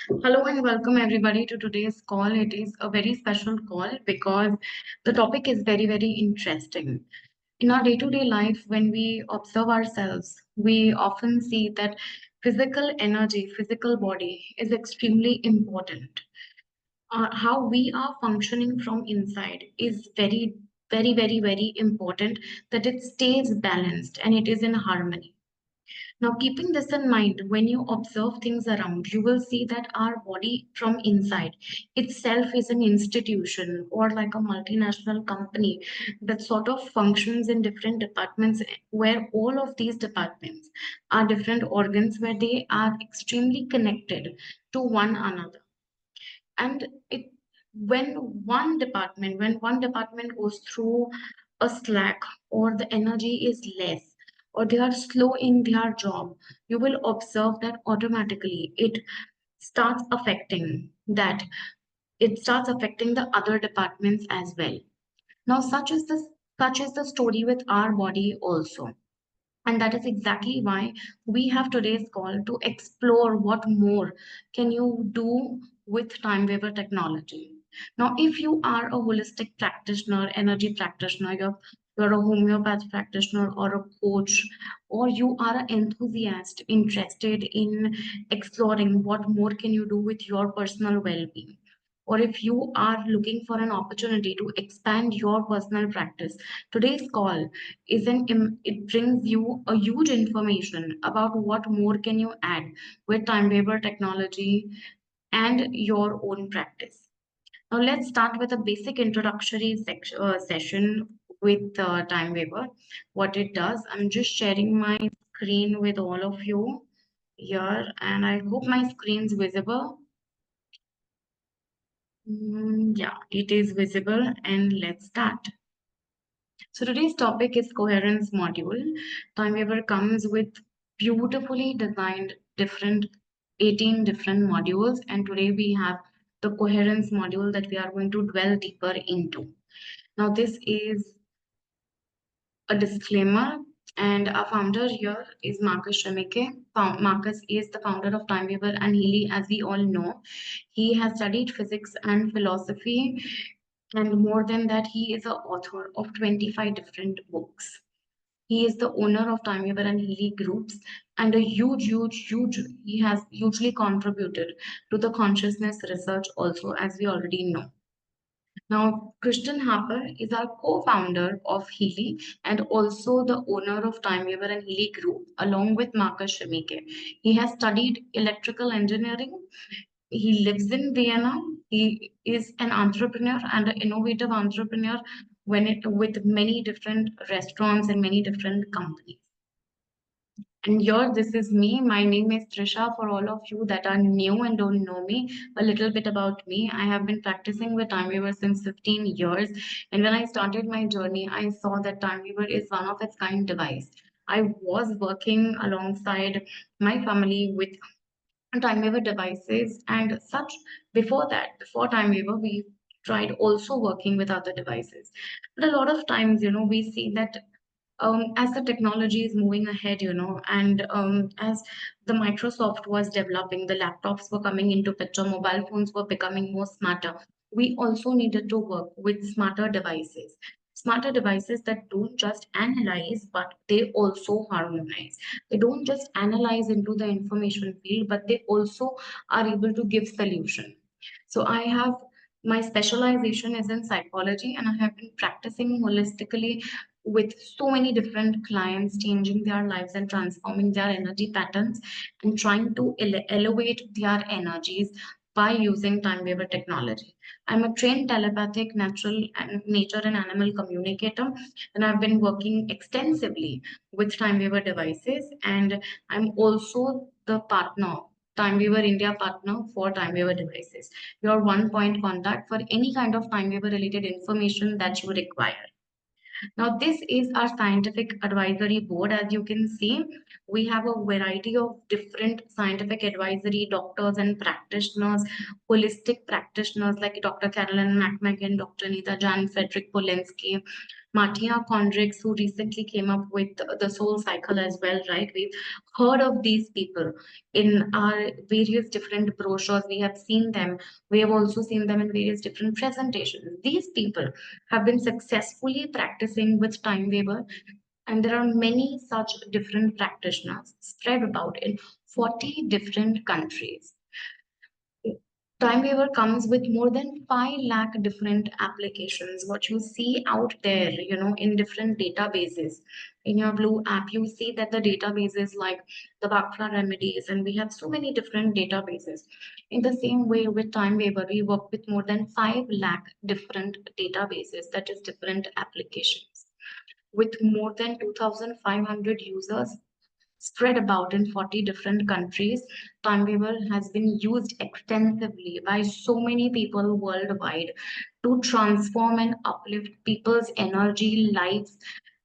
Hello and welcome everybody to today's call. It is a very special call because the topic is very interesting. In our day-to-day life, when we observe ourselves, we often see that physical energy, physical body is extremely important. How we are functioning from inside is very important that it stays balanced and it is in harmony. Now, keeping this in mind, when you observe things around, you will see that our body from inside itself is an institution or like a multinational company that sort of functions in different departments, where all of these departments are different organs where they are extremely connected to one another. And it when one department goes through a slack, or the energy is less, or they are slow in their job, you will observe that automatically starts affecting that it starts affecting the other departments as well. Now such is the story with our body also, and that is exactly why we have today's call to explore what more can you do with TimeWaver technology. Now, if you are a holistic practitioner, energy practitioner, you're a homeopath practitioner or a coach, or you are an enthusiast interested in exploring what more can you do with your personal well-being, or if you are looking for an opportunity to expand your personal practice, today's call it brings you a huge information about what more can you add with TimeWaver technology and your own practice. Now let's start with a basic introductory session with TimeWaver. What it does, I'm just sharing my screen with all of you here, and I hope my screen's visible. Yeah, it is visible, and let's start. So today's topic is coherence module. TimeWaver comes with beautifully designed different 18 different modules, and today we have the coherence module that we are going to dwell deeper into. Now this is a disclaimer, and our founder here is Marcus Shemeke. Marcus is the founder of TimeWaver and Healy, as we all know. He has studied physics and philosophy, and more than that, he is the author of 25 different books. He is the owner of TimeWaver and Healy groups, and a huge, he has hugely contributed to the consciousness research also, as we already know. Now, Christian Harper is our co-founder of Healy and also the owner of TimeWaver and Healy Group, along with Marcus Shemeke. He has studied electrical engineering. He lives in Vienna. He is an entrepreneur and an innovative entrepreneur with many different restaurants and many different companies. And here, this is me. My name is Trisha. For all of you that are new and don't know me, a little bit about me. I have been practicing with TimeWaver since 15 years. And when I started my journey, I saw that TimeWaver is one of its kind device. I was working alongside my family with TimeWaver devices and such. Before that, before TimeWaver, we tried also working with other devices. But a lot of times, we see that as the technology is moving ahead, and as the Microsoft was developing, the laptops were coming into picture, mobile phones were becoming more smarter. We also needed to work with smarter devices that don't just analyze, but they also harmonize. They don't just analyze into the information field, but they also are able to give solution. So I have my specialization is in psychology, and I have been practicing holistically with so many different clients, changing their lives and transforming their energy patterns and trying to elevate their energies by using TimeWaver technology. I'm a trained telepathic, natural and nature and animal communicator, and I've been working extensively with TimeWaver devices. And I'm also the partner, TimeWaver India partner for TimeWaver devices. Your one point contact for any kind of TimeWaver related information that you require. Now, this is our scientific advisory board. As you can see, we have a variety of different scientific advisory doctors and practitioners, holistic practitioners like Dr. Carolyn McMagan, Dr. Anita Jan, Frederick Polinsky. Martina Kondrix, who recently came up with the soul cycle as well, right? We've heard of these people in our various different brochures. We have seen them. We have also seen them in various different presentations. These people have been successfully practicing with TimeWaver, and there are many such different practitioners spread about in 40 different countries. TimeWaver comes with more than 5 lakh different applications. What you see out there, in different databases. In your Blue app, you see that the databases like the Bakra remedies, and we have so many different databases. In the same way with TimeWaver, we work with more than 5 lakh different databases, that is different applications. With more than 2,500 users spread about in 40 different countries, TimeWaver has been used extensively by so many people worldwide to transform and uplift people's energy, lives,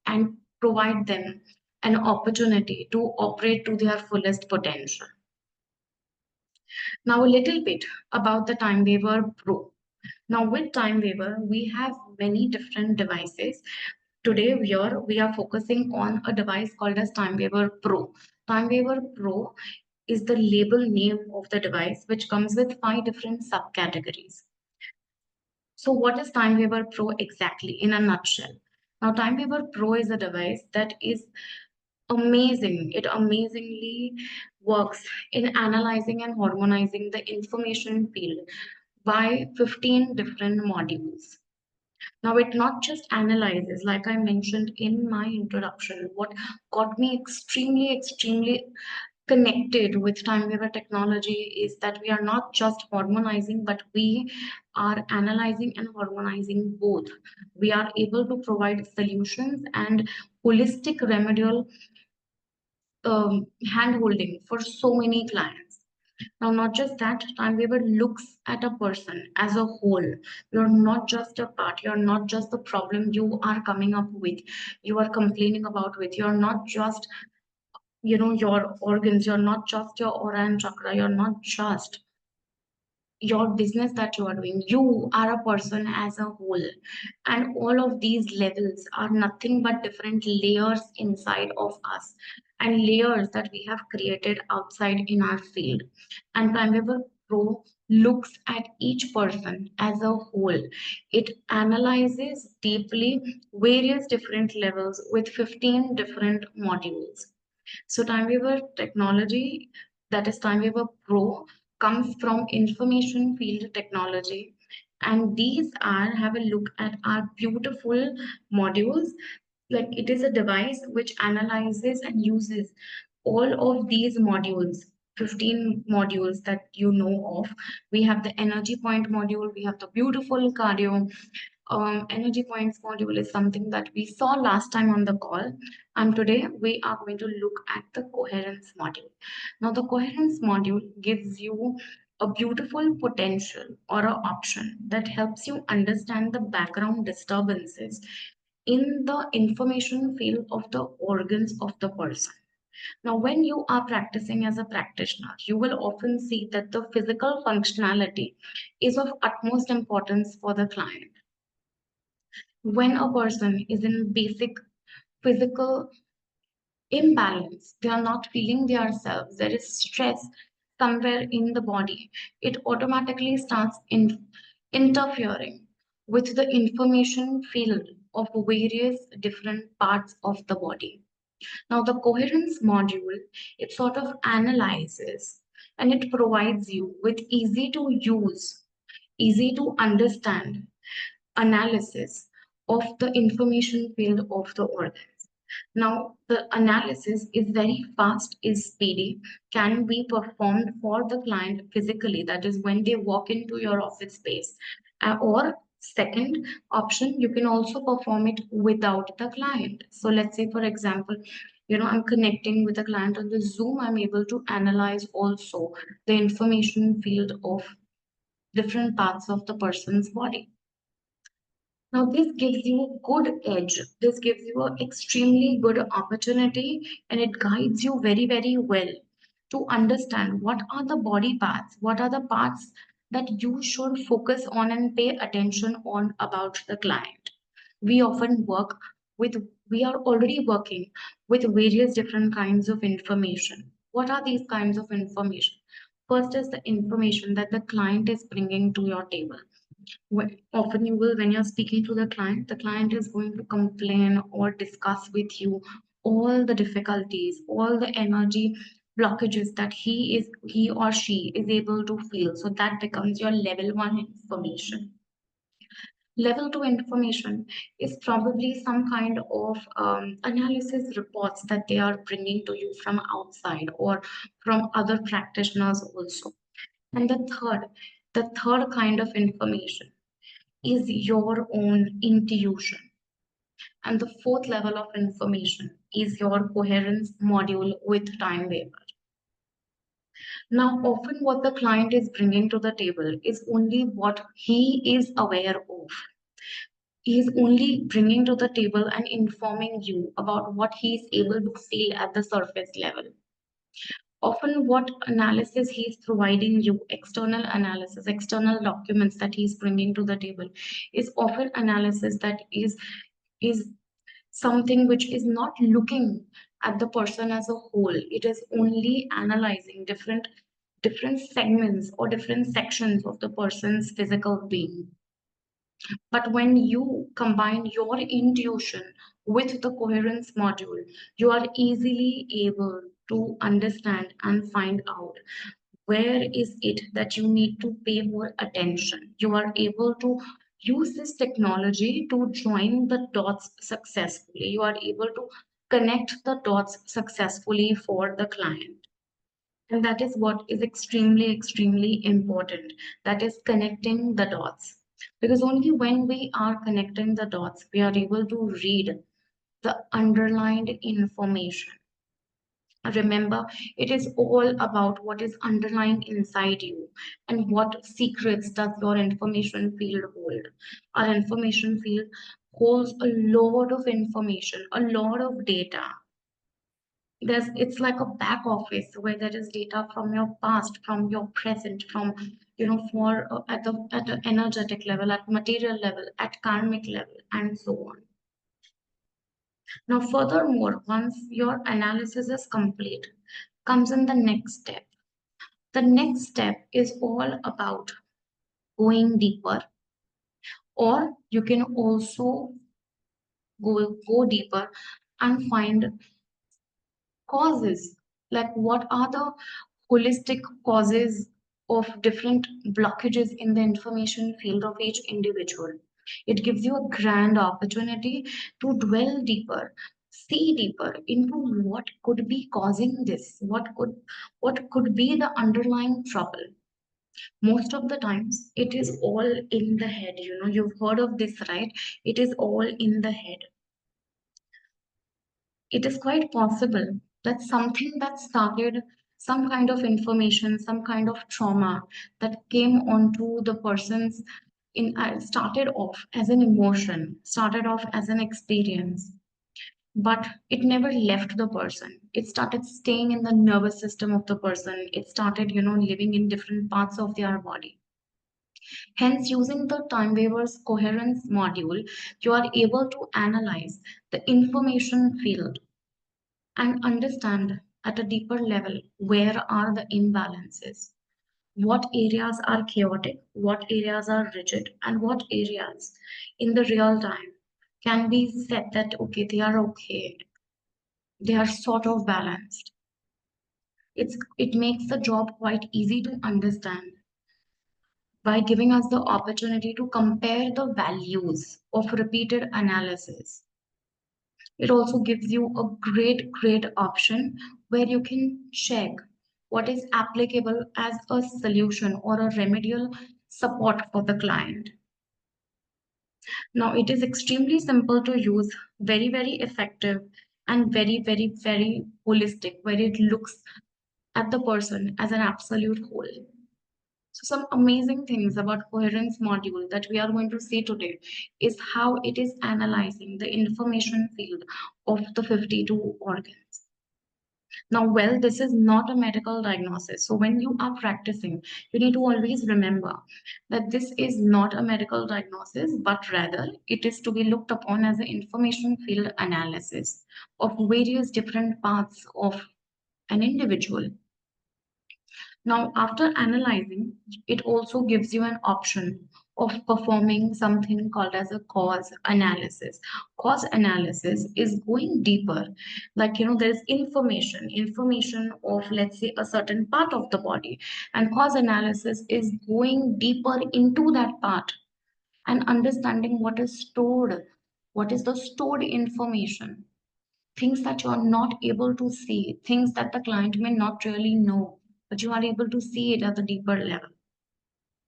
and provide them an opportunity to operate to their fullest potential. Now, a little bit about the TimeWaver Pro. Now, with TimeWaver, we have many different devices. Today, we are focusing on a device called as TimeWaver Pro. TimeWaver Pro is the label name of the device, which comes with 5 different subcategories. So what is TimeWaver Pro exactly in a nutshell? Now, TimeWaver Pro is a device that is amazing. It amazingly works in analyzing and harmonizing the information field by 15 different modules. Now, it not just analyzes, like I mentioned in my introduction, what got me extremely connected with TimeWaver technology is that we are not just harmonizing, but we are analyzing and harmonizing both. We are able to provide solutions and holistic remedial hand holding for so many clients. Now, not just that, TimeWaver looks at a person as a whole. You're not just a part, you're not just the problem you are coming up with, you are complaining about with. You're not just, your organs, you're not just your aura and chakra, you're not just your business that you are doing. You are a person as a whole. And all of these levels are nothing but different layers inside of us and layers that we have created outside in our field. And TimeWaver Pro looks at each person as a whole. It analyzes deeply various different levels with 15 different modules. So TimeWaver technology, that is TimeWaver Pro, comes from information field technology. And these are, have a look at our beautiful modules. Like it is a device which analyzes and uses all of these modules, 15 modules that you know of. We have the energy point module, we have the beautiful cardio, energy points module is something that we saw last time on the call. And today we are going to look at the coherence module. Now, the coherence module gives you a beautiful potential or an option that helps you understand the background disturbances in the information field of the organs of the person. Now, when you are practicing as a practitioner, you will often see that the physical functionality is of utmost importance for the client. When a person is in basic physical imbalance, they are not feeling themselves, there is stress somewhere in the body, it automatically starts interfering with the information field of various different parts of the body. Now, the coherence module, it sort of analyzes and it provides you with easy to use, easy to understand analysis of the information field of the organs. Now, the analysis is very fast, is speedy, can be performed for the client physically, that is when they walk into your office space. Or second option, you can also perform it without the client. So let's say, for example, I'm connecting with a client on the Zoom, I'm able to analyze also the information field of different parts of the person's body. Now, this gives you a good edge. This gives you an extremely good opportunity and it guides you very well to understand what are the body parts, what are the parts that you should focus on and pay attention on about the client. We often work with, we are already working with various different kinds of information. What are these kinds of information? First is the information that the client is bringing to your table. Often you will, when you're speaking to the client is going to complain or discuss with you all the difficulties, all the energy blockages that he or she is able to feel. So that becomes your level one information. Level 2 information is probably some kind of analysis reports that they are bringing to you from outside or from other practitioners also. And the third kind of information is your own intuition. And the fourth level of information is your coherence module with TimeWaver. Now, often what the client is bringing to the table is only what he is aware of. He is only bringing to the table and informing you about what he is able to feel at the surface level. Often what analysis he is providing you, external analysis, external documents that he is bringing to the table, is often analysis that is something which is not looking at the person as a whole. It is only analyzing different segments or different sections of the person's physical being. But when you combine your intuition with the coherence module, you are easily able to understand and find out where is it that you need to pay more attention. You are able to use this technology to join the dots successfully. You are able to connect the dots successfully for the client. And that is what is extremely, extremely important. That is connecting the dots. Because only when we are connecting the dots, we are able to read the underlined information. Remember, it is all about what is underlying inside you and what secrets does your information field hold. Our information field holds a lot of information, a lot of data. It's like a back office where there is data from your past, from your present, from for at the energetic level, at material level, at karmic level, and so on. Now, furthermore, once your analysis is complete, comes in the next step. The next step is all about going deeper, or you can also go deeper and find causes. Like, what are the holistic causes of different blockages in the information field of each individual? It gives you a grand opportunity to dwell deeper, see deeper into what could be causing this, what could be the underlying trouble. Most of the times it is all in the head. You've heard of this, right? It is all in the head. It is quite possible that something that started, some kind of information, some kind of trauma that came onto the person's started off as an emotion, started off as an experience, but it never left the person. It started staying in the nervous system of the person. It started living in different parts of their body. Hence, using the TimeWaver's coherence module, you are able to analyze the information field and understand at a deeper level where are the imbalances, what areas are chaotic, what areas are rigid, and what areas in the real time can be said that okay, they are okay, they are sort of balanced. It makes the job quite easy to understand by giving us the opportunity to compare the values of repeated analysis. It also gives you a great option where you can check what is applicable as a solution or a remedial support for the client. Now, it is extremely simple to use, very effective, and very holistic, where it looks at the person as an absolute whole. So some amazing things about coherence module that we are going to see today is how it is analyzing the information field of the 52 organs. Now, well, this is not a medical diagnosis. So when you are practicing, you need to always remember that this is not a medical diagnosis, but rather it is to be looked upon as an information field analysis of various different parts of an individual. Now, after analyzing, it also gives you an option of performing something called as a cause analysis. Cause analysis is going deeper. Like, there's information of, let's say, a certain part of the body. And cause analysis is going deeper into that part and understanding what is stored, what is the stored information, things that you are not able to see, things that the client may not really know, but you are able to see it at a deeper level.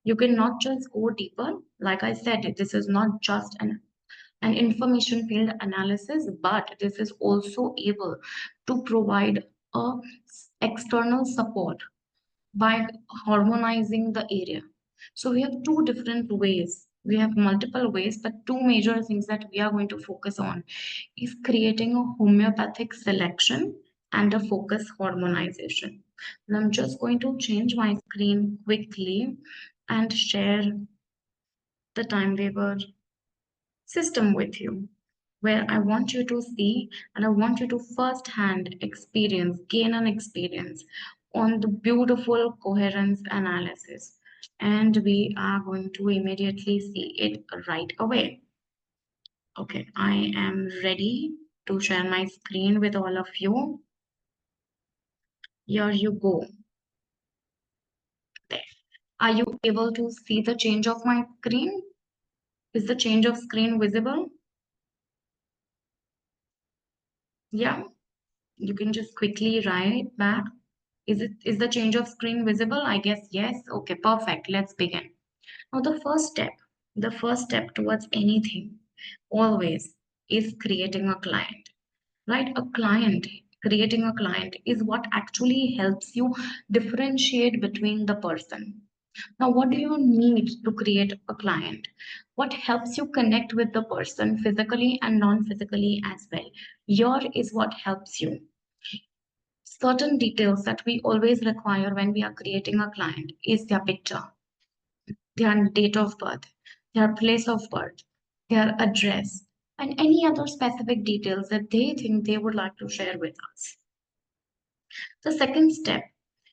You cannot just go deeper. Like I said, this is not just an information field analysis, but this is also able to provide a external support by harmonizing the area. So we have two different ways. We have multiple ways, but two major things that we are going to focus on is creating a homeopathic selection and a focus harmonization. And I'm just going to change my screen quickly and share the TimeWaver system with you, where I want you to see and I want you to first-hand experience, gain an experience on the beautiful coherence analysis. And we are going to immediately see it right away. Okay, I am ready to share my screen with all of you. Here you go. There. Are you able to see the change of my screen? Is the change of screen visible? Yeah, you can just quickly write back. Is the change of screen visible? I guess yes. Okay, perfect. Let's begin. Now the first step towards anything always is creating a client, right? Creating a client is what actually helps you differentiate between the person. Now, what do you need to create a client? What helps you connect with the person physically and non-physically as well? Here is what helps you. Certain details that we always require when we are creating a client is their picture, their date of birth, their place of birth, their address, and any other specific details that they think they would like to share with us. The second step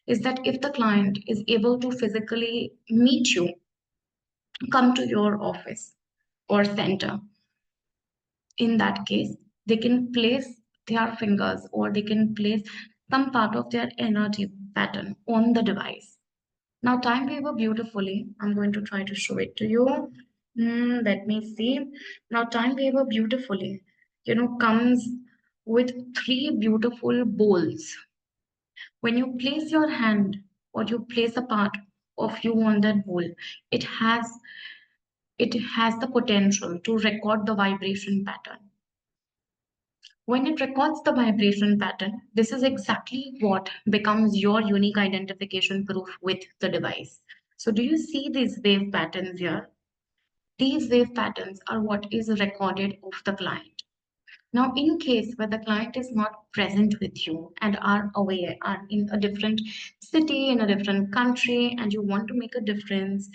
is that if the client is able to physically meet you, come to your office or center, in that case, they can place their fingers or they can place some part of their energy pattern on the device. Now, TimeWaver beautifully, I'm going to try to show it to you. Let me see. Now, TimeWaver beautifully, comes with three beautiful bowls. When you place your hand or you place a part of you on that bowl, it has it has the potential to record the vibration pattern. When it records the vibration pattern, this is exactly what becomes your unique identification proof with the device. So do you see these wave patterns here? These wave patterns are what is recorded of the client. Now, in case where the client is not present with you and are away, are in a different city, in a different country, and you want to make a difference,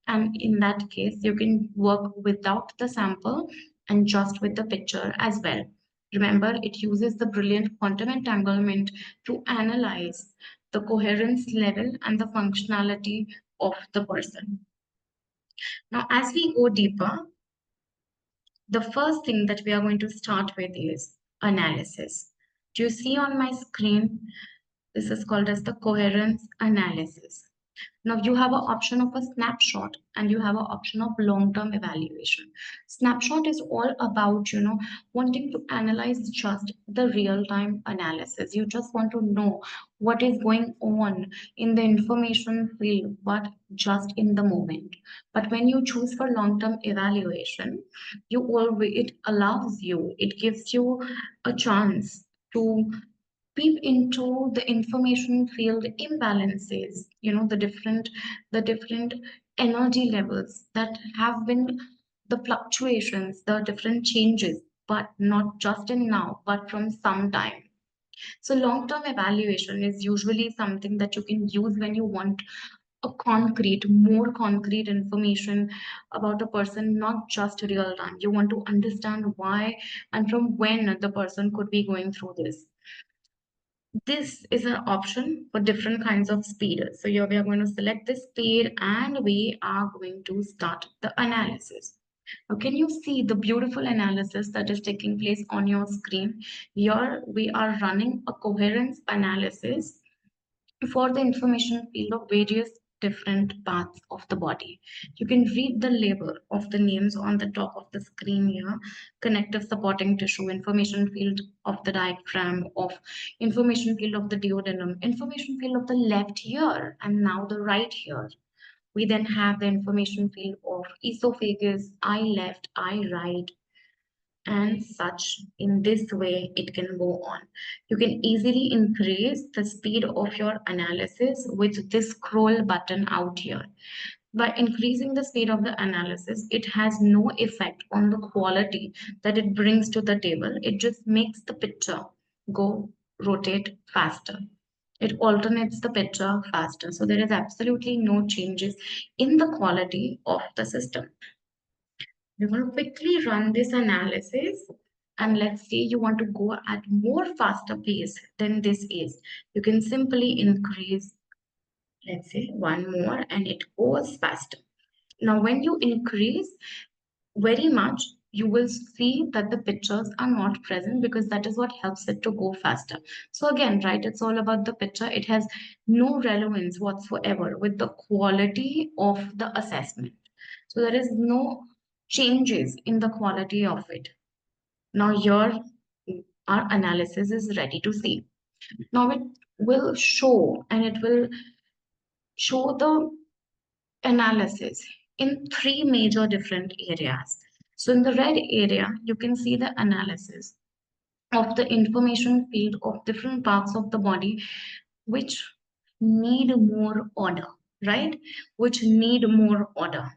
and in that case, you can work without the sample and just with the picture as well. Remember, it uses the brilliant quantum entanglement to analyze the coherence level and the functionality of the person. Now, as we go deeper, the first thing that we are going to start with is analysis. Do you see on my screen? This is called as the coherence analysis. Now you have an option of a snapshot and you have an option of long-term evaluation. Snapshot is all about, wanting to analyze just the real-time analysis. You just want to know what is going on in the information field, but just in the moment. But when you choose for long-term evaluation, it allows you, it gives you a chance to peep into the information field imbalances, the different energy levels that have been the fluctuations, the different changes, but not just in now, but from some time. So long-term evaluation is usually something that you can use when you want more concrete information about a person, not just real time. You want to understand why and from when the person could be going through this. This is an option for different kinds of speed. So here we are going to select this speed and we are going to start the analysis. Now, can you see the beautiful analysis that is taking place on your screen? Here we are running a coherence analysis for the information field of various different parts of the body. You can read the label of the names on the top of the screen here. Connective supporting tissue, information field of the diaphragm, of information field of the duodenum, information field of the left ear, and now the right ear. We then have the information field of esophagus, eye left, eye right, and such. In this way it can go on. You can easily increase the speed of your analysis with this scroll button out here. By increasing the speed of the analysis, it has no effect on the quality that it brings to the table. It just makes the picture go rotate faster. It alternates the picture faster, so there is absolutely no changes in the quality of the system. We're going to quickly run this analysis, and let's say you want to go at more faster pace than this is. You can simply increase, let's say, one more and it goes faster. Now, when you increase very much, you will see that the pictures are not present because that is what helps it to go faster. So again, right, it's all about the picture. It has no relevance whatsoever with the quality of the assessment. So there is no changes in the quality of it. Now your our analysis is ready to see. Now it will show and it will show the analysis in three major different areas. So in the red area, you can see the analysis of the information field of different parts of the body which need more order, right? Which need more order.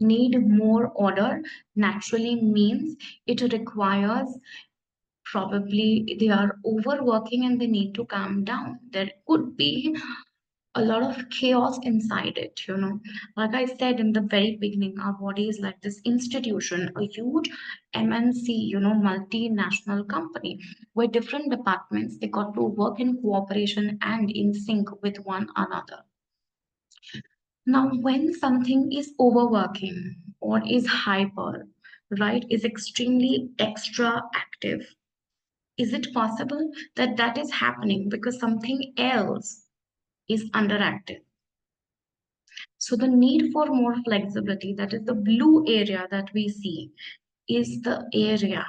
Need more order naturally means it requires, probably they are overworking and they need to calm down. There could be a lot of chaos inside it, you know. Like I said in the very beginning, our body is like this institution, a huge MNC, you know, multinational company, where different departments they got to work in cooperation and in sync with one another. Now, when something is overworking or is hyper, right, is extremely extra active, is it possible that that is happening because something else is underactive? So the need for more flexibility, that is the blue area that we see, is the area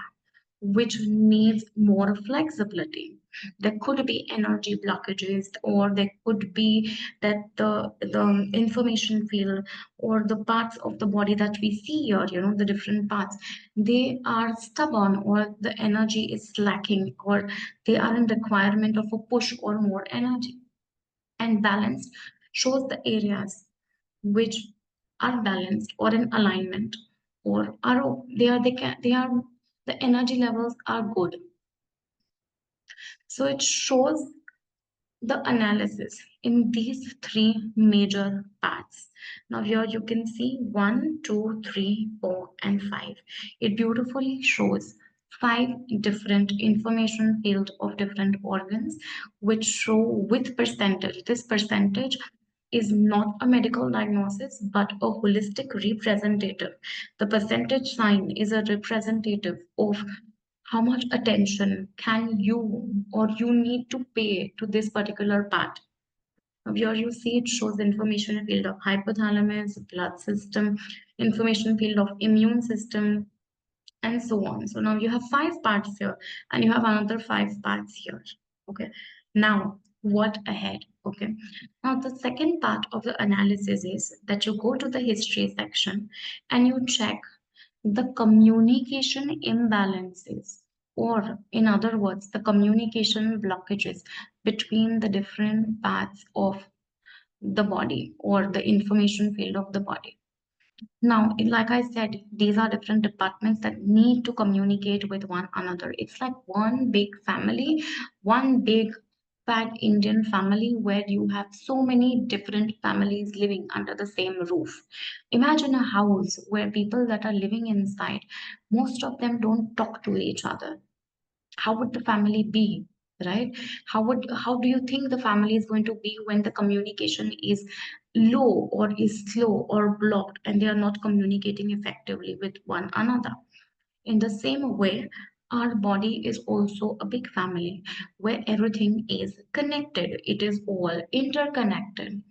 which needs more flexibility. There could be energy blockages, or there could be that the information field or the parts of the body that we see here, you know, the different parts, they are stubborn, or the energy is lacking, or they are in requirement of a push or more energy. And balanced shows the areas which are balanced or in alignment, or are they are the energy levels are good. So it shows the analysis in these three major parts. Now here you can see 1, 2, 3, 4, and 5. It beautifully shows 5 different information field of different organs which show with percentage. This percentage is not a medical diagnosis but a holistic representative. The percentage sign is a representative of how much attention can you or you need to pay to this particular part. Here you see it shows the information field of hypothalamus, blood system, information field of immune system, and so on. So now you have 5 parts here and you have another 5 parts here. Okay. Now what ahead? Okay. Now the second part of the analysis is that you go to the history section and you check the communication imbalances, or in other words, the communication blockages between the different parts of the body or the information field of the body. Now, like I said, these are different departments that need to communicate with one another. It's like one big family, one big fat Indian family where you have so many different families living under the same roof. Imagine a house where people that are living inside, most of them don't talk to each other. How would the family be, right? How do you think the family is going to be when the communication is low or is slow or blocked and they are not communicating effectively with one another? In the same way, our body is also a big family where everything is connected, it is all interconnected,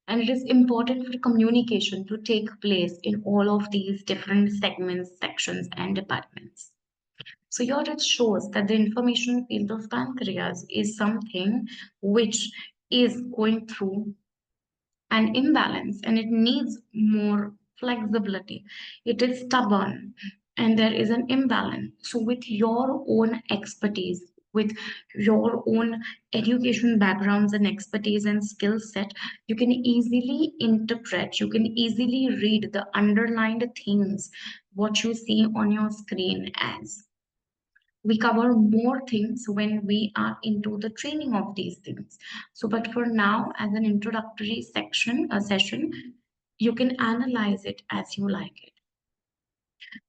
and it is important for communication to take place in all of these different segments, sections, and departments. So here it shows that the information field of pancreas is something which is going through an imbalance and it needs more flexibility. It is stubborn and there is an imbalance. So with your own expertise, with your own education backgrounds and expertise and skill set, you can easily interpret, you can easily read the underlined things, what you see on your screen as. We cover more things when we are into the training of these things. So but for now, as an introductory section, a session, you can analyze it as you like it.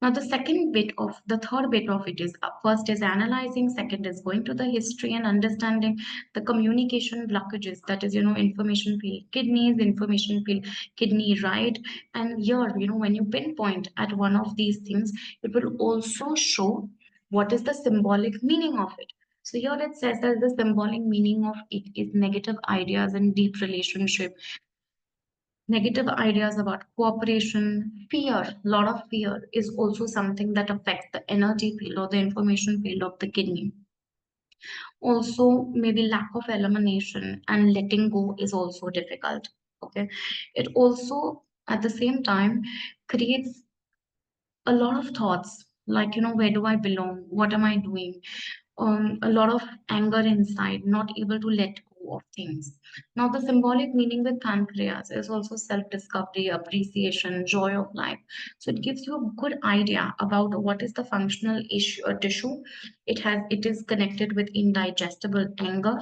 Now, the third bit of it is first is analyzing, second is going to the history and understanding the communication blockages. That is, information field kidneys, information field kidney right. And here, when you pinpoint at one of these things, it will also show what is the symbolic meaning of it. So here it says that the symbolic meaning of it is negative ideas and deep relationship, negative ideas about cooperation, fear. A lot of fear is also something that affects the energy field or the information field of the kidney. Also, maybe lack of elimination and letting go is also difficult. Okay. It also, at the same time, creates a lot of thoughts like, where do I belong? What am I doing? A lot of anger inside, not able to let go of things. Now, the symbolic meaning with pancreas is also self discovery, appreciation, joy of life. So, it gives you a good idea about what is the functional issue or tissue. It is connected with indigestible anger.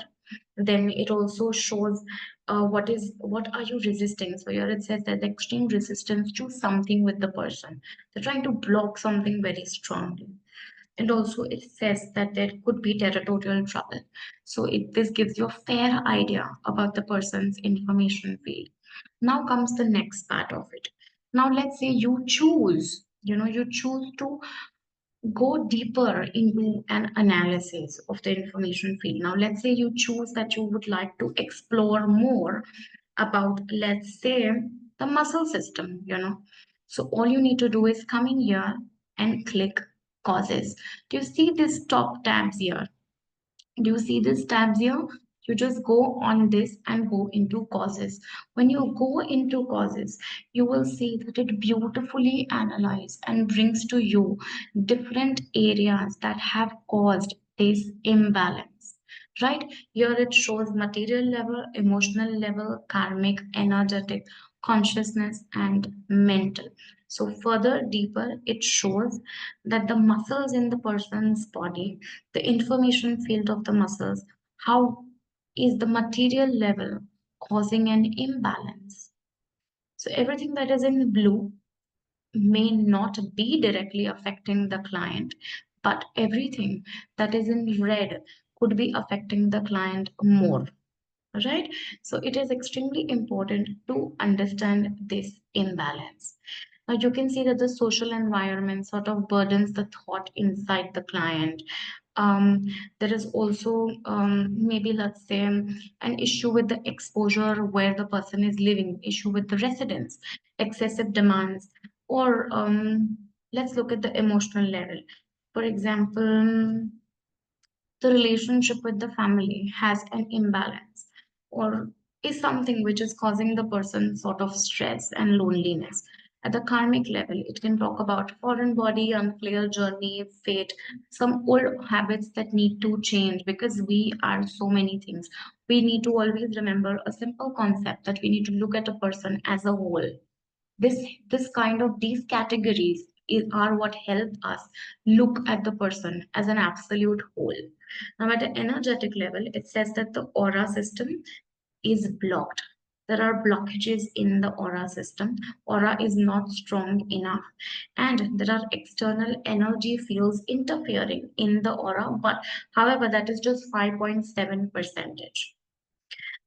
Then it also shows what are you resisting. So here it says that the extreme resistance to something with the person. They're trying to block something very strongly. And also it says that there could be territorial trouble. So this gives you a fair idea about the person's information field. Now comes the next part of it. Now let's say you choose to go deeper into an analysis of the information field. Now let's say you choose that you would like to explore more about, let's say, the muscle system. So all you need to do is come in here and click causes. Do you see these top tabs here? Do you see these tabs here? You just go on this and go into causes. When you go into causes, you will see that it beautifully analyzes and brings to you different areas that have caused this imbalance. Right? Here it shows material level, emotional level, karmic, energetic, consciousness, and mental. So further deeper, it shows that the muscles in the person's body, the information field of the muscles, how is the material level causing an imbalance. So everything that is in blue may not be directly affecting the client, but everything that is in red could be affecting the client more. Right? So it is extremely important to understand this imbalance. Now you can see that the social environment sort of burdens the thought inside the client. Um, there is also maybe, let's say, an issue with the exposure where the person is living, issue with the residence, excessive demands, or let's look at the emotional level. For example, the relationship with the family has an imbalance or is something which is causing the person sort of stress and loneliness. At the karmic level, it can talk about foreign body, unclear journey, fate, some old habits that need to change because we are so many things. We need to always remember a simple concept that we need to look at a person as a whole. This kind of these categories are what help us look at the person as an absolute whole. Now, at an energetic level, it says that the aura system is blocked. There are blockages in the aura system. Aura is not strong enough, and there are external energy fields interfering in the aura. But however, that is just 5.7%.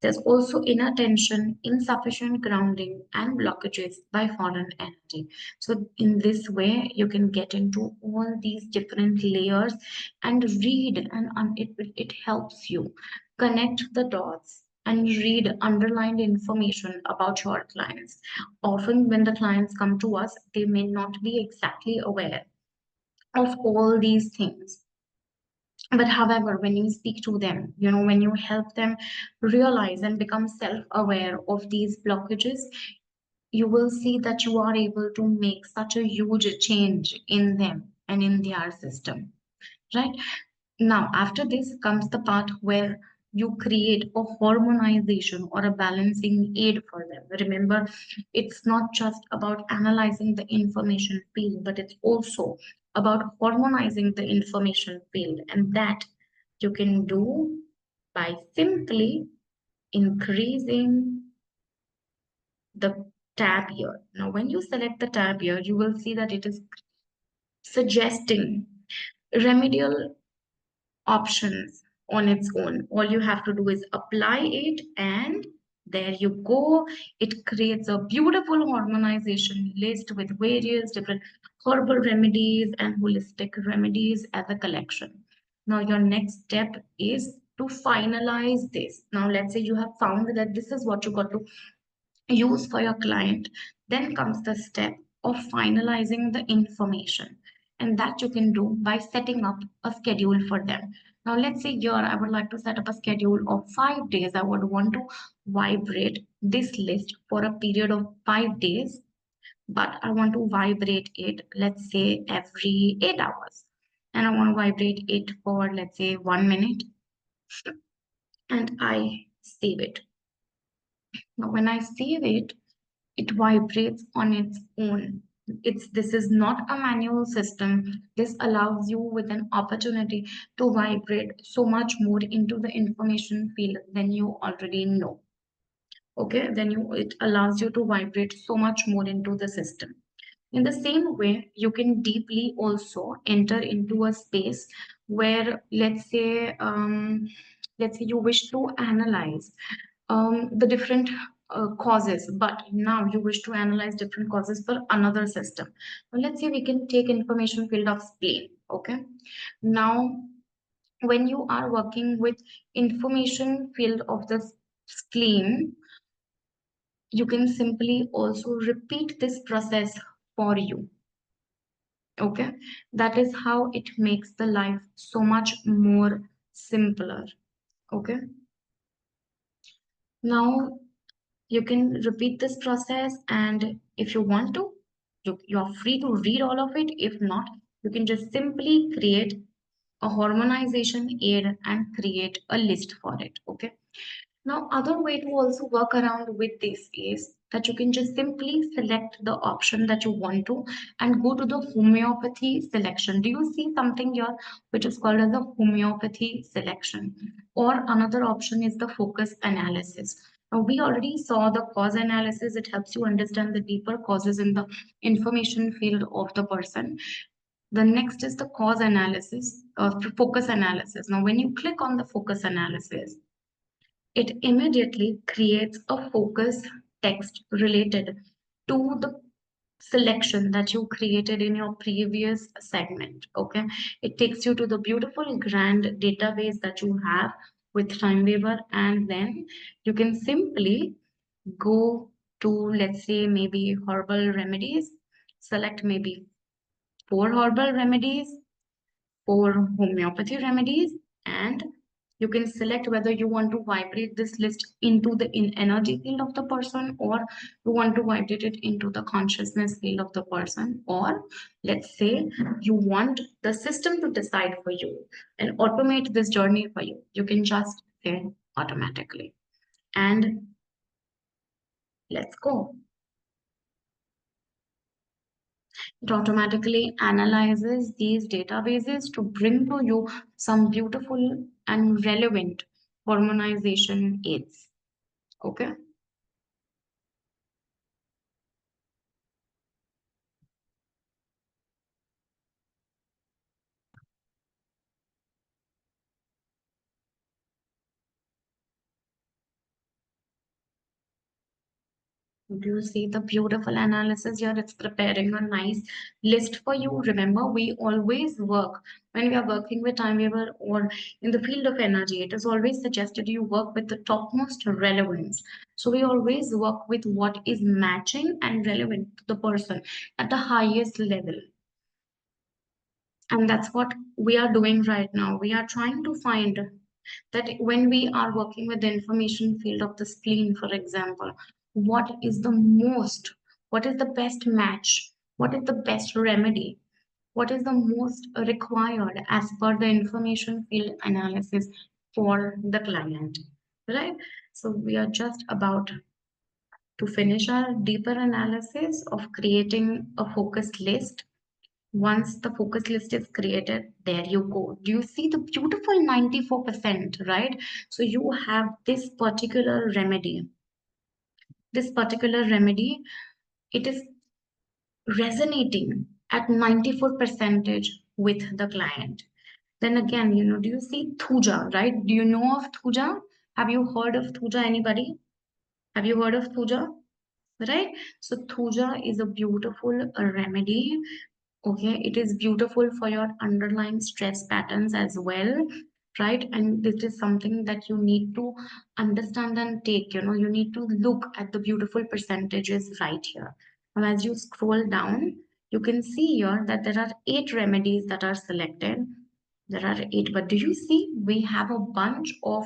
There's also inattention, insufficient grounding, and blockages by foreign energy. So, in this way, you can get into all these different layers and read, and it helps you connect the dots and read underlined information about your clients. Often, when the clients come to us, they may not be exactly aware of all these things, but however, when you speak to them, when you help them realize and become self-aware of these blockages, you will see that you are able to make such a huge change in them and in their system, right? Now, after this comes the part where you create a harmonization or a balancing aid for them. Remember, it's not just about analyzing the information field, but it's also about harmonizing the information field. And that you can do by simply increasing the tab here. Now, when you select the tab here, you will see that it is suggesting remedial options on its own. All you have to do is apply it, and there you go. It creates a beautiful harmonization list with various different herbal remedies and holistic remedies as a collection. Now, your next step is to finalize this. Now, let's say you have found that this is what you got to use for your client. Then comes the step of finalizing the information, and that you can do by setting up a schedule for them. Now, let's say here I would like to set up a schedule of 5 days. I would want to vibrate this list for a period of 5 days, but I want to vibrate it, let's say, every 8 hours. And I want to vibrate it for, let's say, 1 minute, and I save it. Now, when I save it, it vibrates on its own. This is not a manual system. This allows you with an opportunity to vibrate so much more into the information field than you already know. Okay, then it allows you to vibrate so much more into the system. In the same way, you can deeply also enter into a space where, let's say you wish to analyze the different causes, but now you wish to analyze different causes for another system. Well, let's say we can take information field of spleen. Okay, now when you are working with information field of the spleen, you can simply also repeat this process for you. Okay, that is how it makes the life so much more simpler. Okay, now you can repeat this process, and if you want to, you're free to read all of it. If not, you can just simply create a harmonization aid and create a list for it. Okay, now, other way to also work around with this is that you can just simply select the option that you want to and go to the homeopathy selection. Do you see something here which is called as a homeopathy selection? Or another option is the focus analysis. Now, we already saw the cause analysis. It helps you understand the deeper causes in the information field of the person. The next is the cause analysis, focus analysis. Now, when you click on the focus analysis, it immediately creates a focus text related to the selection that you created in your previous segment. Okay, it takes you to the beautiful grand database that you have with TimeWaver, and then you can simply go to, let's say, maybe herbal remedies, select maybe 4 herbal remedies, 4 homeopathy remedies, and you can select whether you want to vibrate this list into the energy field of the person, or you want to vibrate it into the consciousness field of the person, or let's say you want the system to decide for you and automate this journey for you. You can just say automatically, and let's go. It automatically analyzes these databases to bring to you some beautiful and relevant harmonization aids. Okay. Do you see the beautiful analysis here? It's preparing a nice list for you. Remember, we always work when we are working with TimeWaver or in the field of energy. It is always suggested you work with the topmost relevance. So we always work with what is matching and relevant to the person at the highest level. And that's what we are doing right now. We are trying to find that when we are working with the information field of the spleen, for example, what is the best match? What is the best remedy? What is the most required as per the information field analysis for the client, right? So we are just about to finish our deeper analysis of creating a focus list. Once the focus list is created, there you go. Do you see the beautiful 94%, right? So you have this particular remedy. This particular remedy, it is resonating at 94 percentage with the client. Then again, do you see Thuja, right? Do you know of Thuja? Have you heard of Thuja, anybody? Have you heard of Thuja? Right? So Thuja is a beautiful remedy. Okay, it is beautiful for your underlying stress patterns as well, right? And this is something that you need to understand and take, you need to look at the beautiful percentages right here. Now, as you scroll down, you can see here that there are 8 remedies that are selected. There are 8, but do you see we have a bunch of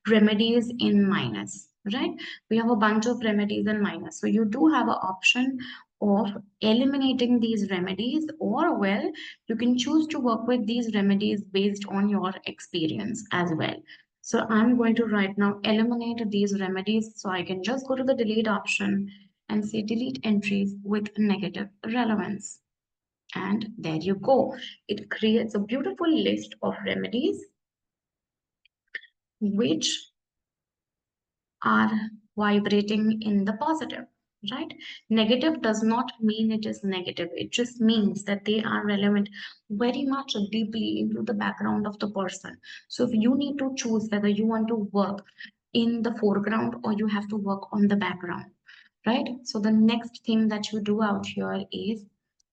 remedies in minus, right? We have a bunch of remedies in minus. So you do have an option of eliminating these remedies, or well, you can choose to work with these remedies based on your experience as well. So I'm going to right now eliminate these remedies, so I can just go to the delete option and say delete entries with negative relevance. And there you go. It creates a beautiful list of remedies which are vibrating in the positive, right? Negative does not mean it is negative. It just means that they are relevant very much deeply into the background of the person. So if you need to choose whether you want to work in the foreground or you have to work on the background, right? So the next thing that you do out here is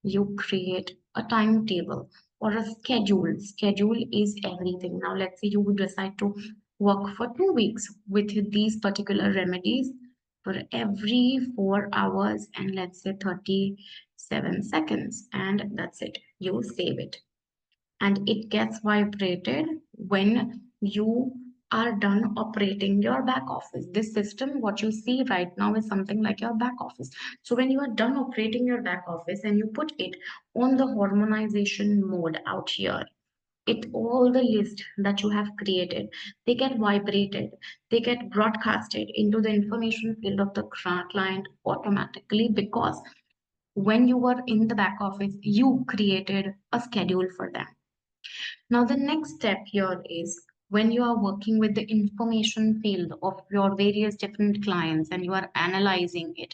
you create a timetable or a schedule. Schedule is everything. Now, let's say you would decide to work for 2 weeks with these particular remedies for every 4 hours and let's say 37 seconds. And that's it. You save it and it gets vibrated when you are done operating your back office. This system, what you see right now, is something like your back office. So when you are done operating your back office and you put it on the harmonization mode out here, it all the list that you have created, they get vibrated, they get broadcasted into the information field of the client automatically, because when you were in the back office, you created a schedule for them. Now, the next step here is when you are working with the information field of your various different clients and you are analyzing it,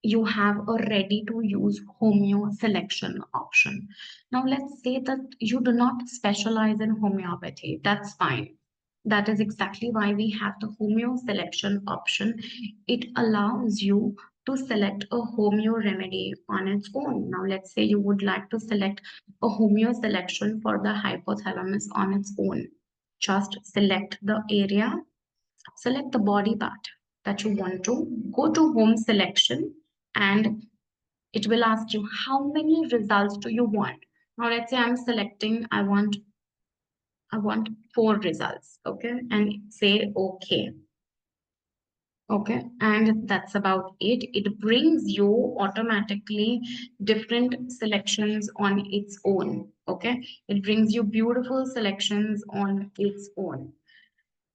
you have a ready to use homeo selection option. Now, let's say that you do not specialize in homeopathy. That's fine. That is exactly why we have the homeo selection option. It allows you to select a homeo remedy on its own. Now, let's say you would like to select a homeo selection for the hypothalamus on its own. Just select the area, select the body part that you want to, go to home selection, and it will ask you how many results do you want. Now, let's say I'm selecting, I want 4 results, okay, and say okay. Okay, and that's about it. It brings you automatically different selections on its own. Okay, it brings you beautiful selections on its own.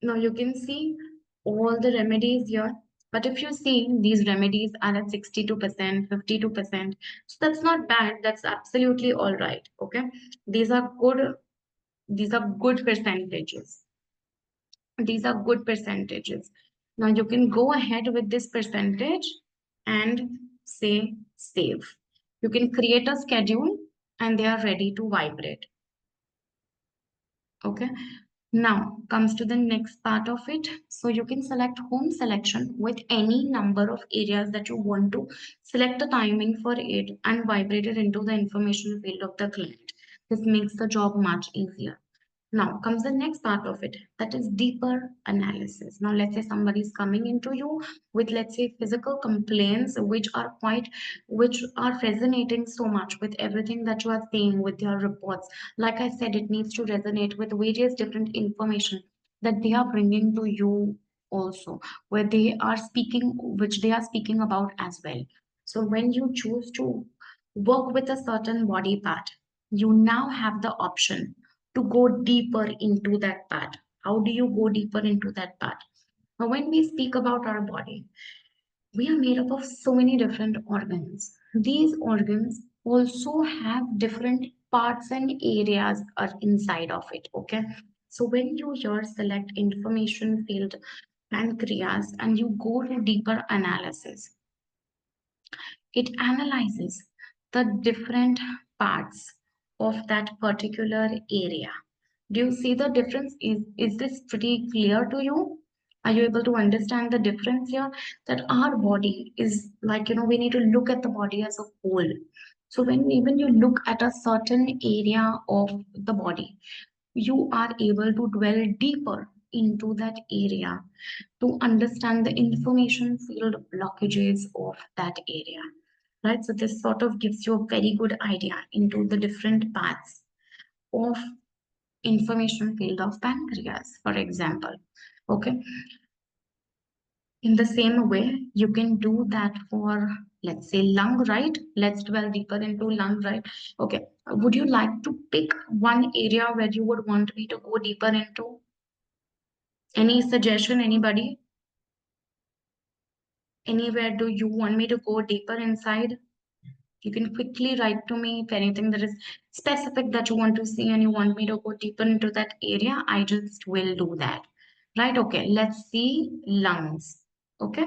Now you can see all the remedies here, But if you see these remedies are at 62%, 52%, so that's not bad. That's absolutely all right. Okay. These are good. These are good percentages. These are good percentages. Now you can go ahead with this percentage and say save. You can create a schedule and they are ready to vibrate. Okay. Now comes to the next part of it. So you can select home selection with any number of areas that you want to select a timing for it and vibrate it into the information field of the client. This makes the job much easier. Now comes the next part of it, that is deeper analysis. Now let's say somebody is coming into you with, let's say, physical complaints which are resonating so much with everything that you are saying with your reports. Like I said, it needs to resonate with various different information that they are bringing to you also, where they are speaking, which they are speaking about as well. So when you choose to work with a certain body part, you now have the option to go deeper into that part. How do you go deeper into that part? Now, when we speak about our body, we are made up of so many different organs. These organs also have different parts and areas are inside of it. Okay. So when you here select information field pancreas and you go to deeper analysis, it analyzes the different parts of that particular area. Do you see the difference? Is this pretty clear to you? Are you able to understand the difference here? That our body is like, we need to look at the body as a whole. So when you look at a certain area of the body, you are able to dwell deeper into that area to understand the information field blockages of that area, right? So this sort of gives you a very good idea into the different parts of information field of pancreas, for example. Okay. In the same way, you can do that for, let's say, lung, right? Let's dwell deeper into lung, right? Okay. Would you like to pick one area where you would want me to go deeper into? Any suggestion, anybody? Anywhere do you want me to go deeper inside? You can quickly write to me if anything that is specific that you want to see and you want me to go deeper into that area. I just will do that. Right? Okay, let's see lungs. Okay,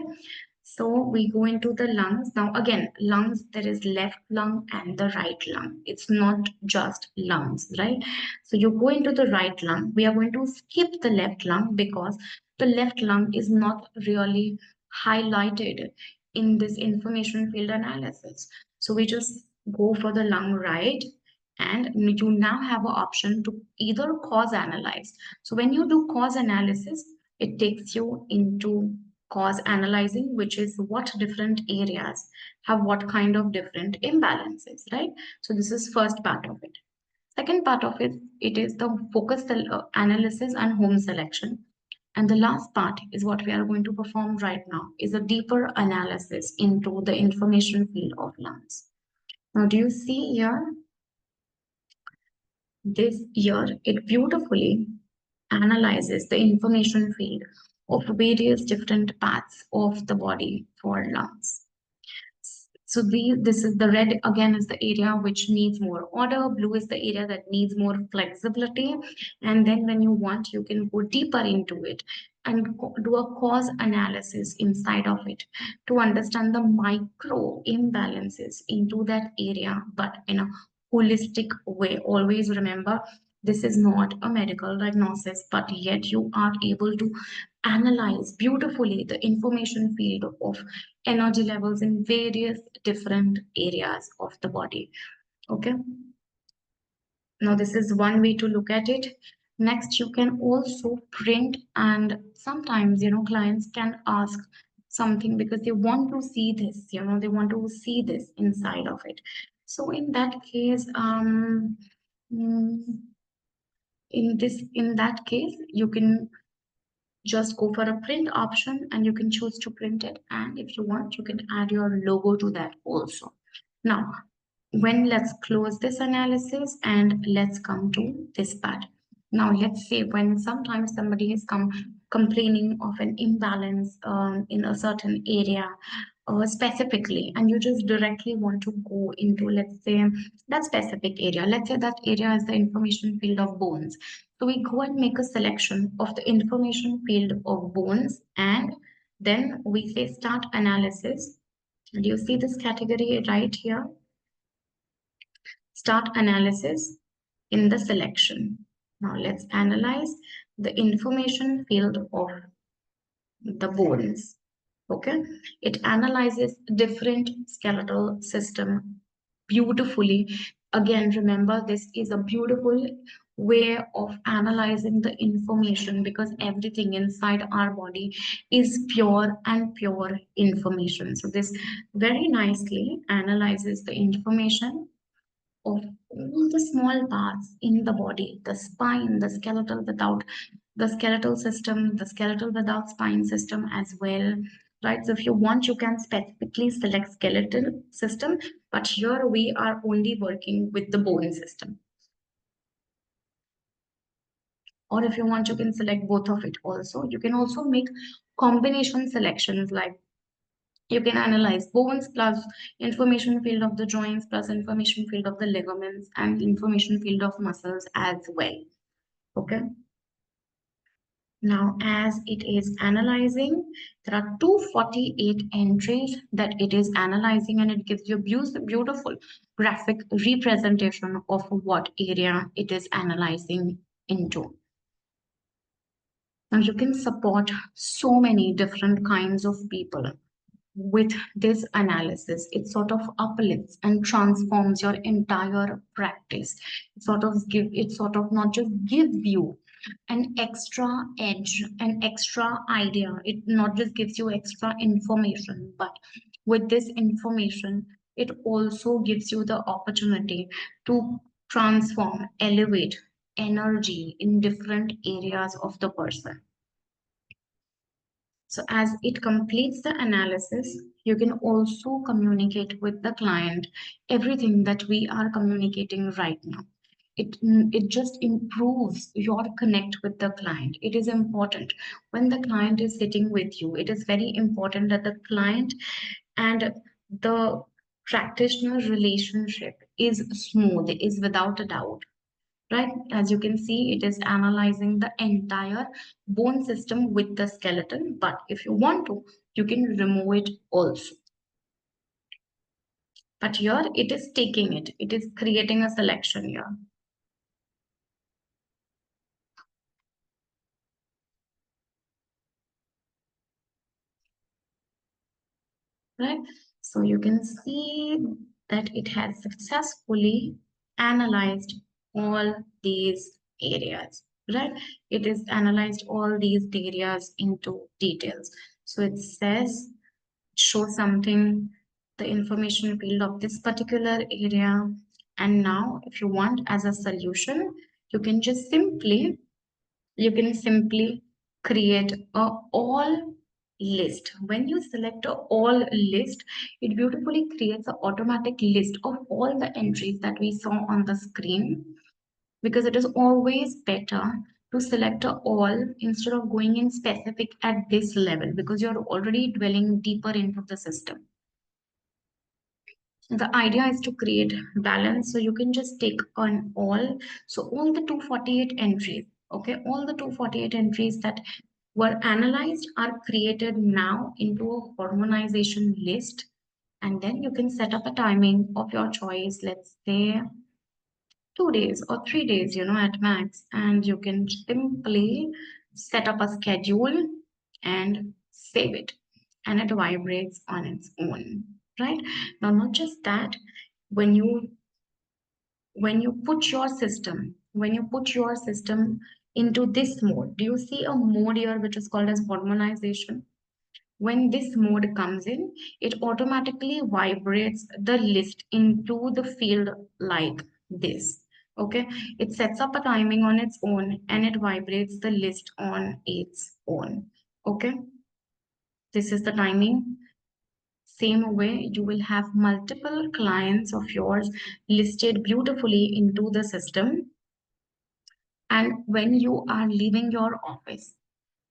so we go into the lungs. Now, again, lungs, there is left lung and the right lung. It's not just lungs, right? So you go into the right lung. We are going to skip the left lung because the left lung is not really highlighted in this information field analysis. So we just go for the lung right, and you now have an option to either cause analyze. So when you do cause analysis, it takes you into cause analyzing, which is what different areas have what kind of different imbalances, right? So this is first part of it. Second part of it, it is the focus analysis and home selection. And the last part is what we are going to perform right now, is a deeper analysis into the information field of lungs. Now, do you see here? This here, it beautifully analyzes the information field of various different parts of the body for lungs. So this is the red again is the area which needs more order. Blue is the area that needs more flexibility. And then when you want, you can go deeper into it and do a cause analysis inside of it to understand the micro imbalances into that area, but in a holistic way. Always remember, this is not a medical diagnosis, but yet you are able to analyze beautifully the information field of energy levels in various different areas of the body. Okay. Now, this is one way to look at it. Next, you can also print, and sometimes, clients can ask something because they want to see this, they want to see this inside of it. So in that case, mm, in that case, you can just go for a print option and you can choose to print it. And if you want, you can add your logo to that also. Now, let's close this analysis and let's come to this part. Now, let's say when sometimes somebody has come complaining of an imbalance in a certain area specifically, and you just directly want to go into, let's say, that specific area. Let's say that area is the information field of bones. So we go and make a selection of the information field of bones, and then we say start analysis. Do you see this category right here? Start analysis in the selection. Now let's analyze the information field of the bones. Okay, it analyzes different skeletal system beautifully. Again, remember, this is a beautiful way of analyzing the information, because everything inside our body is pure and pure information. So this very nicely analyzes the information of all the small parts in the body, the spine, the skeletal system, the skeletal without spine system as well. Right. So if you want, you can specifically select skeletal system, but here we are only working with the bone system. Or if you want, you can select both of it also. You can also make combination selections, like you can analyze bones plus information field of the joints plus information field of the ligaments and information field of muscles as well. Okay. Now, as it is analyzing, there are 248 entries that it is analyzing, and it gives you a beautiful graphic representation of what area it is analyzing into. Now, you can support so many different kinds of people with this analysis. It sort of uplifts and transforms your entire practice. It sort of not just gives you an extra edge, an extra idea. It not just gives you extra information, but with this information, it also gives you the opportunity to transform, elevate energy in different areas of the person. So as it completes the analysis, you can also communicate with the client everything that we are communicating right now. It just improves your connect with the client. It is important when the client is sitting with you. It is very important that the client and the practitioner relationship is smooth, is without a doubt. Right, as you can see, it is analyzing the entire bone system with the skeleton, but if you want to, you can remove it also. But here it is taking it is creating a selection here. Right, so you can see that it has successfully analyzed all these areas. Right, it is analyzed all these areas into details. So it says show something, the information field of this particular area. And now if you want as a solution, you can just simply create a all list. When you select a all list, it beautifully creates an automatic list of all the entries that we saw on the screen, because it is always better to select a all instead of going in specific at this level, because you're already dwelling deeper into the system. The idea is to create balance, so you can just take on all. So all the 248 entries, okay, all the 248 entries that were analyzed are created now into a harmonization list, and then you can set up a timing of your choice, let's say 2 days or 3 days, at max, and you can simply set up a schedule and save it, and it vibrates on its own. Right, now, not just that, when you when you put your system into this mode, do you see a mode here which is called as harmonization? When this mode comes in, it automatically vibrates the list into the field like this. Okay, it sets up a timing on its own and it vibrates the list on its own. Okay, this is the timing. Same way, you will have multiple clients of yours listed beautifully into the system. And when you are leaving your office,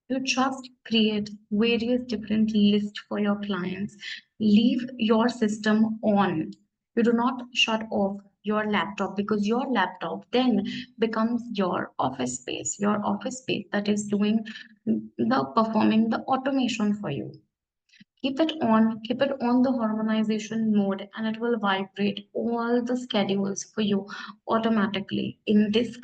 You just create various different lists for your clients. Leave your system on. You do not shut off your laptop, because your laptop then becomes your office space that is doing the performing the automation for you. Keep it on the harmonization mode, and it will vibrate all the schedules for you automatically. In this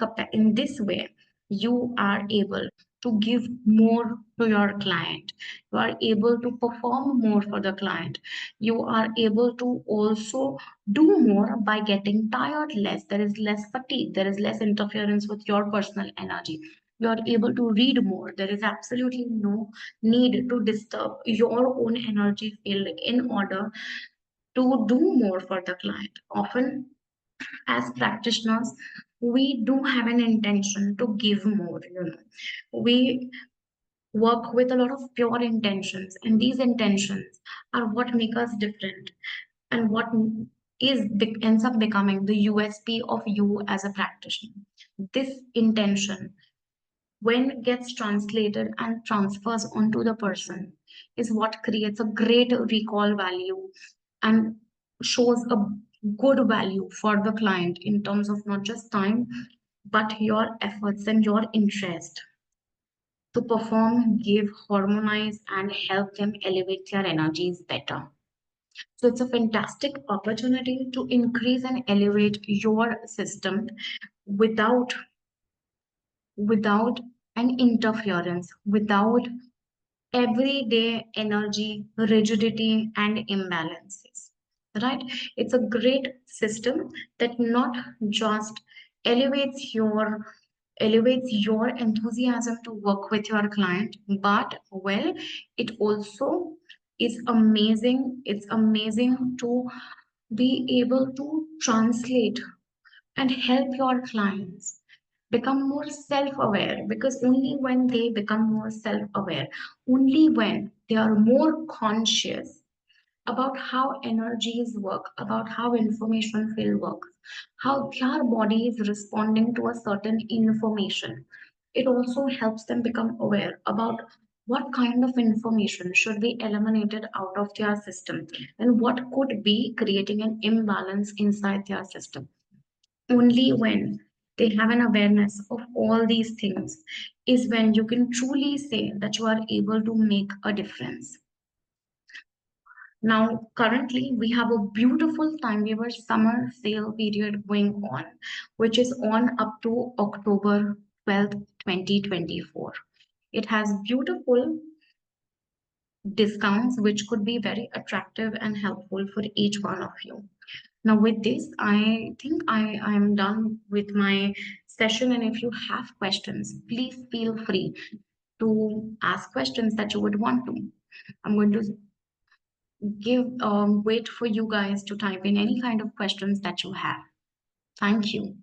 way, you are able to give more to your client. You are able to perform more for the client. You are able to also do more by getting tired less. There is less fatigue. There is less interference with your personal energy. You are able to read more. There is absolutely no need to disturb your own energy field in order to do more for the client. Often, as practitioners, we do have an intention to give more, We work with a lot of pure intentions, and these intentions are what make us different, and what ends up becoming the USP of you as a practitioner. This intention, when it gets translated and transfers onto the person, is what creates a great recall value and shows a good value for the client in terms of not just time, but your efforts and your interest to perform, give, harmonize, and help them elevate their energies better. So it's a fantastic opportunity to increase and elevate your system without without an interference, without everyday energy, rigidity, and imbalances. Right? It's a great system that not just elevates your elevates your enthusiasm to work with your client, but well, it also is amazing. It's amazing to be able to translate and help your clients become more self-aware, because only when they become more self-aware, only when they are more conscious about how energies work, about how information field works, how their body is responding to a certain information, it also helps them become aware about what kind of information should be eliminated out of their system, and what could be creating an imbalance inside their system. Only when they have an awareness of all these things is when you can truly say that you are able to make a difference. Now, currently, we have a beautiful TimeWaver summer sale period going on, which is on up to October 12th, 2024. It has beautiful discounts which could be very attractive and helpful for each one of you. Now, with this, I think I am done with my session. And if you have questions, please feel free to ask questions that you would want to. I'm going to wait for you guys to type in any kind of questions that you have. Thank you.